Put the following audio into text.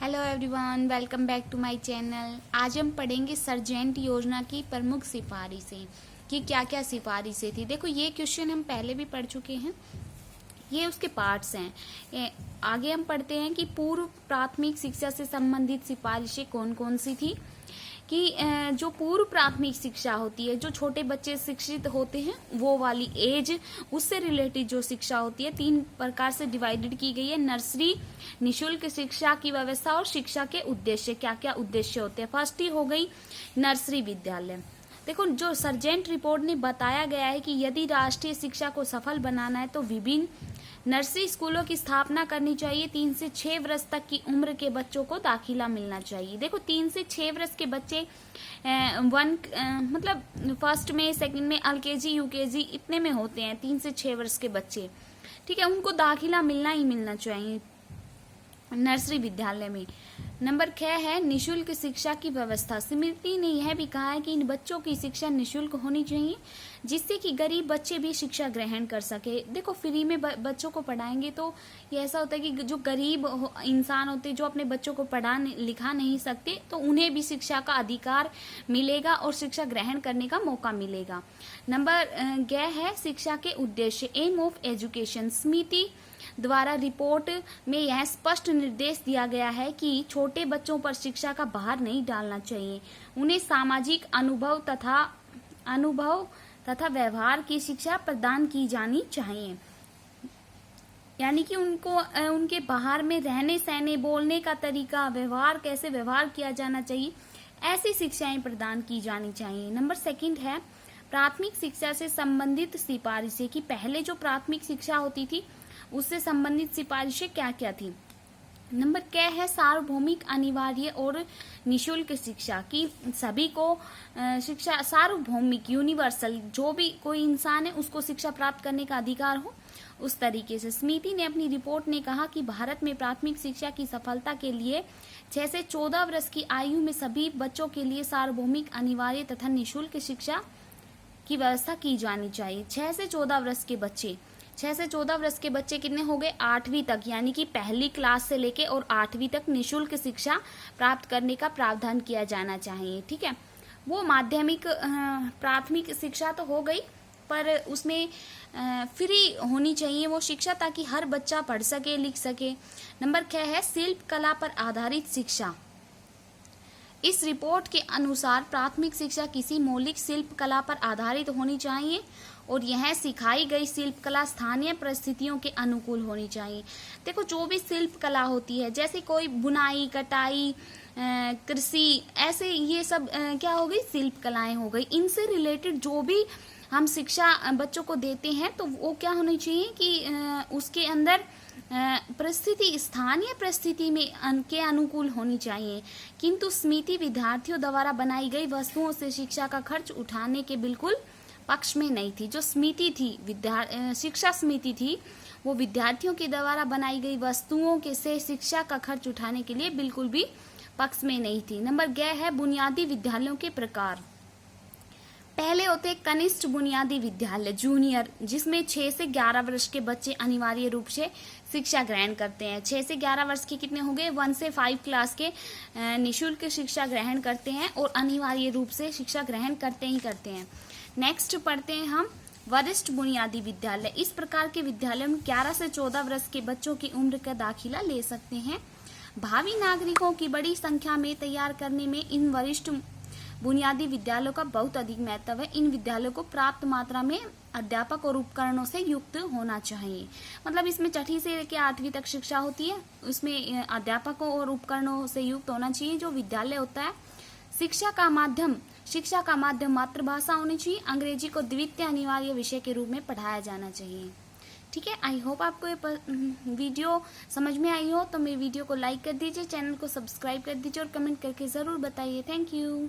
Hello everyone, welcome back to my channel. आज हम पढ़ेंगे सर्जेंट योजना की प्रमुख सिफारिशें कि क्या क्या सिफारिशें थी। देखो, ये क्वेश्चन हम पहले भी पढ़ चुके हैं, ये उसके पार्ट्स हैं। आगे हम पढ़ते हैं कि पूर्व प्राथमिक शिक्षा से संबंधित सिफारिशें कौन कौन सी थी। कि जो पूर्व प्राथमिक शिक्षा होती है, जो छोटे बच्चे शिक्षित होते हैं, वो वाली एज, उससे रिलेटेड जो शिक्षा होती है, 3 प्रकार से डिवाइडेड की गई है। नर्सरी, निशुल्क शिक्षा की व्यवस्था और शिक्षा के उद्देश्य, क्या क्या उद्देश्य होते हैं। फर्स्ट ही हो गई नर्सरी विद्यालय। देखो, जो सर्जेंट रिपोर्ट ने बताया गया है कि यदि राष्ट्रीय शिक्षा को सफल बनाना है तो विभिन्न नर्सरी स्कूलों की स्थापना करनी चाहिए। 3 से 6 वर्ष तक की उम्र के बच्चों को दाखिला मिलना चाहिए। देखो, 3 से 6 वर्ष के बच्चे मतलब फर्स्ट में, सेकंड में, LKG UKG इतने में होते हैं। 3 से 6 वर्ष के बच्चे, ठीक है, उनको दाखिला मिलना ही मिलना चाहिए नर्सरी विद्यालय में। नंबर 6 है निशुल्क शिक्षा की व्यवस्था। स्मृति ने यह भी कहा है कि इन बच्चों की शिक्षा निशुल्क होनी चाहिए, जिससे कि गरीब बच्चे भी शिक्षा ग्रहण कर सके। देखो, फ्री में बच्चों को पढ़ाएंगे तो ये ऐसा होता है कि जो गरीब इंसान होते हैं, जो अपने बच्चों को पढ़ा लिखा नहीं सकते, तो उन्हें भी शिक्षा का अधिकार मिलेगा और शिक्षा ग्रहण करने का मौका मिलेगा। नंबर 11 है शिक्षा के उद्देश्य, एम ऑफ एजुकेशन। समिति द्वारा रिपोर्ट में यह स्पष्ट निर्देश दिया गया है कि छोटे बच्चों पर शिक्षा का भार नहीं डालना चाहिए। उन्हें सामाजिक अनुभव तथा व्यवहार की शिक्षा प्रदान की जानी चाहिए। यानी कि उनको उनके बाहर में रहने सहने, बोलने का तरीका, व्यवहार, कैसे व्यवहार किया जाना चाहिए, ऐसी शिक्षाएं प्रदान की जानी चाहिए। नंबर 2 है प्राथमिक शिक्षा से संबंधित सिफारिशें। कि पहले जो प्राथमिक शिक्षा होती थी उससे संबंधित सिफारिशें क्या क्या थी। नंबर 10 है सार्वभौमिक, अनिवार्य और निशुल्क शिक्षा। की सभी को शिक्षा, सार्वभौमिक, यूनिवर्सल, जो भी कोई इंसान है उसको शिक्षा प्राप्त करने का अधिकार हो, उस तरीके से। समिति ने अपनी रिपोर्ट में कहा कि भारत में प्राथमिक शिक्षा की सफलता के लिए 6 से 14 वर्ष की आयु में सभी बच्चों के लिए सार्वभौमिक, अनिवार्य तथा निशुल्क शिक्षा की व्यवस्था की जानी चाहिए। 6 से 14 वर्ष के बच्चे, 6 से 14 वर्ष के बच्चे कितने हो गए? 8वीं तक, यानी कि पहली क्लास से लेके और 8वीं तक निशुल्क शिक्षा प्राप्त करने का प्रावधान किया जाना चाहिए। ठीक है, वो माध्यमिक प्राथमिक शिक्षा तो हो गई, पर उसमें फ्री होनी चाहिए वो शिक्षा, ताकि हर बच्चा पढ़ सके, लिख सके। नंबर 6 है शिल्प कला पर आधारित शिक्षा। इस रिपोर्ट के अनुसार प्राथमिक शिक्षा किसी मौलिक शिल्प कला पर आधारित होनी चाहिए और यह सिखाई गई शिल्प कला स्थानीय परिस्थितियों के अनुकूल होनी चाहिए। देखो, जो भी शिल्प कला होती है, जैसे कोई बुनाई, कटाई, कृषि, ऐसे ये सब क्या हो गई? शिल्प कलाएं हो गई। इनसे रिलेटेड जो भी हम शिक्षा बच्चों को देते हैं तो वो क्या होनी चाहिए कि उसके अंदर परिस्थिति, स्थानीय परिस्थिति में के अनुकूल होनी चाहिए। किंतु समिति विद्यार्थियों द्वारा बनाई गई वस्तुओं से शिक्षा का खर्च उठाने के बिल्कुल पक्ष में नहीं थी। जो समिति थी, शिक्षा समिति थी, वो विद्यार्थियों के द्वारा बनाई गई वस्तुओं के से शिक्षा का खर्च उठाने के लिए बिल्कुल भी पक्ष में नहीं थी। नंबर 11 है बुनियादी विद्यालयों के प्रकार। पहले होते कनिष्ठ बुनियादी विद्यालय, जूनियर, जिसमें 6 से 11 वर्ष के बच्चे अनिवार्य रूप से शिक्षा ग्रहण करते हैं। 6 से 11 वर्ष के कितने हो गए? 1 से 5 क्लास के निशुल्क शिक्षा ग्रहण करते हैं और अनिवार्य रूप से शिक्षा ग्रहण करते ही करते हैं। नेक्स्ट पढ़ते हैं हम वरिष्ठ बुनियादी विद्यालय। इस प्रकार के विद्यालय में 11 से 14 वर्ष के बच्चों की उम्र का दाखिला ले सकते हैं। भावी नागरिकों की बड़ी संख्या में तैयार करने में इन वरिष्ठ बुनियादी विद्यालयों का बहुत अधिक महत्व है। इन विद्यालयों को पर्याप्त मात्रा में अध्यापक और उपकरणों से युक्त होना चाहिए। मतलब इसमें 6ठी से लेकर 8वीं तक शिक्षा होती है, उसमें अध्यापकों और उपकरणों से युक्त होना चाहिए। जो विद्यालय होता है, शिक्षा का माध्यम मातृभाषा होनी चाहिए। अंग्रेजी को द्वितीय अनिवार्य विषय के रूप में पढ़ाया जाना चाहिए। ठीक है, आई होप आपको ये वीडियो समझ में आई हो। तो मेरे वीडियो को लाइक कर दीजिए, चैनल को सब्सक्राइब कर दीजिए और कमेंट करके ज़रूर बताइए। Thank you.